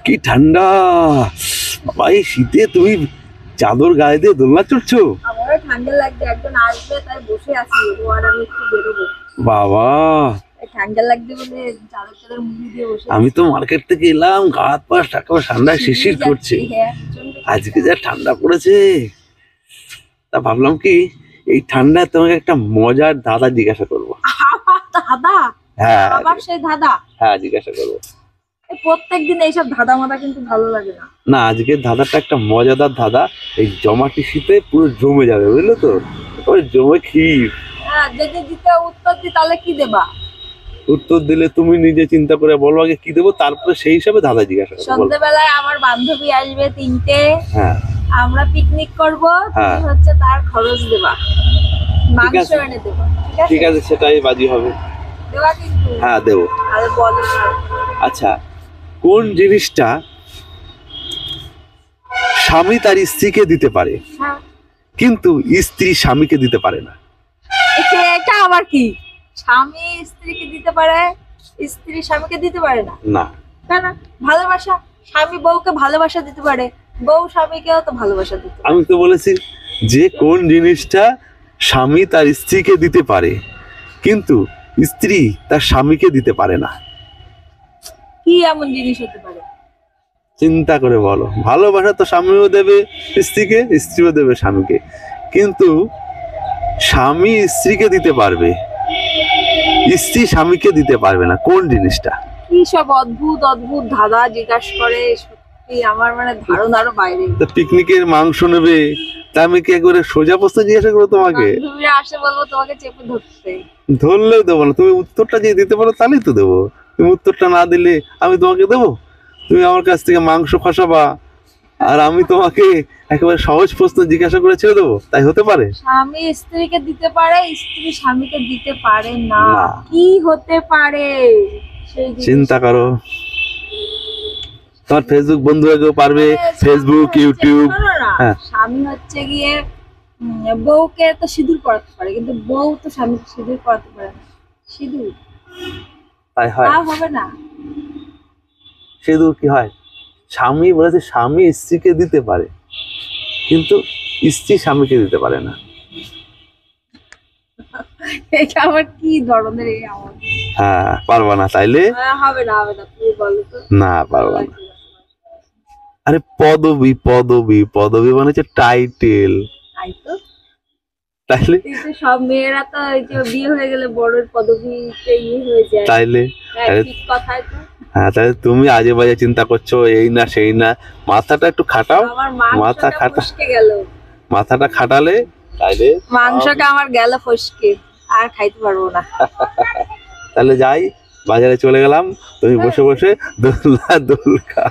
কি ঠান্ডা বাবা! এই শীতে তুমি চাদর গায়ে দিয়ে দোলনা চড়ছো? আমারও ঠান্ডা লাগছে, একজন আসবে তাই বসে আছি, ও আর আমি একটু বেরোবো। বাবা ঠান্ডা লাগছে বলে চাদর চাদর মুড়ি দিয়ে বসে। আমি তো মার্কেট থেকে এলাম, গা হাত পা ঠান্ডায় শিশির করছে। আজকে যা ঠান্ডা পড়েছে, তা ভাবলাম কি এই ঠান্ডায় তোমাকে একটা মজার ধাঁধা জিজ্ঞাসা করবো। দাদা? হ্যাঁ আবার সেই দাদা? হ্যাঁ জিজ্ঞাসা করবো। প্রত্যেকদিন এইসব ধাঁধা মাথা কিন্তু ভালো লাগে না। না, আজকের ধাঁধাটা একটা মজাদার ধাঁধা, এই জমাটি শীতে পুরো জমে যাবে, বুঝলে তো? ওই জমে ক্ষীর। হ্যাঁ, যদি দিতে উত্তর দিই তাহলে কি দেবা? উত্তর দিলে তুমি নিজে চিন্তা করে বলো আগে কি দেবো, তারপরে সেই হিসাবে ধাঁধা জিজ্ঞাসা করবো। সন্ধ্যেবেলায় আমার বান্ধবী আসবে 3টে, হ্যাঁ আমরা পিকনিক করবো, হ্যাঁ। তুমি হচ্ছে তার খরচ দেবা, মাংস আছে। এনে দেবা। ঠিক আছে, সেটাই বাজি হবে। দেবা কিন্তু? হ্যাঁ দেবো। আরে বলো স্যার। আচ্ছা, কোন জিনিসটা স্বামী তার স্ত্রীকে দিতে পারে হ্যাঁ, কিন্তু স্ত্রী স্বামীকে দিতে পারে না? এটা আবার কি? স্বামী স্ত্রীকে দিতে পারে, স্ত্রী স্বামীকে দিতে পারে না? না। কেন? ভালোবাসা। স্বামী বউকে ভালোবাসা দিতে পারে, বউ স্বামীকেও তো ভালোবাসা দিতে পারে। আমি তো বলেছি যে কোন জিনিসটা স্বামী তার স্ত্রীকে দিতে পারে কিন্তু স্ত্রী তার স্বামীকে দিতে পারে না। কি এমন জিনিস হতে পারে? চিন্তা করে বলো। ভালোবাসা তো স্বামীও দেবে স্ত্রীকে, স্ত্রীও দেবে স্বামীকে, কিন্তু স্বামী স্ত্রীকে দিতে পারবে, স্ত্রী স্বামীকে দিতে পারবে না। কোন জিনিসটা? কি সব অদ্ভুত অদ্ভুত ধাঁধা জিজ্ঞাসা করে, সত্যি আমার মানে ধারণারও বাইরে। তো পিকনিকের মাংস নেবে, তা আমি কি একবারে সোজা প্রশ্ন জিজ্ঞাসা করবো তোমাকে? বান্ধবীরা আসে বলবো তোমাকে চেপে ধরতে। ধরলেও দেবো না, তুমি উত্তরটা যে দিতে পারো তাহলেই তো দেবো। তুমি উত্তরটা না দিলে আমি তোমাকে দেবো? তুমি আমার কাছ থেকে মাংস খসাবা আর আমি তোমাকে একেবারে সহজ প্রশ্ন জিজ্ঞাসা করে ছেড়ে দেবো? তাই হতে পারে? স্বামী স্ত্রীকে দিতে পারে, স্ত্রী স্বামীকে দিতে পারে না। না। কি হতে পারে সেই জিনিস? চিন্তা করো। তোমার ফেসবুক বন্ধুরা কেউ পারবে? Facebook, YouTube. হ্যাঁ। স্বামী হচ্ছে গিয়ে বউকে তো সিঁদুর পরাতে পারে, কিন্তু বউ তো স্বামীকে সিঁদুর পরাতে পারে না। সিঁদুর? তাই হয়? তা হবে না। সিঁদুর কি হয়? স্বামী বলেছে স্বামী স্ত্রীকে দিতে পারে কিন্তু স্ত্রী স্বামীকে দিতে পারে না। এটা আবার কি ধরনের এই আওয়াজ? হ্যাঁ, পারবা না তাইলে? হবে না, হবে না, তুমি বলো তো। না, পারবা না। আরে পদবী, পদবী, পদবী মানে হচ্ছে টাইটেল। তাই তো। তাইলে? কিন্তু সব মেয়েরা তো এই যে বিয়ে হয়ে গেলে বড়র পদবীতে হয়ে যায়। তাইলে? হ্যাঁ, ঠিক কথাই তো। হ্যাঁ, তাহলে তুমি আজে বাজে চিন্তা করছো, এই না সেই না। মাথাটা একটু খাটাও। আমার মাথা মাংসটা খাটা, ফসকে গেল। মাথাটা খাটালে তাইলে মাংসটা আমার গেল ফসকে, আর খাইতে পারবো না। তাহলে যাই, বাজারে চলে গেলাম, তুমি বসে বসে দোলনা দোল খা।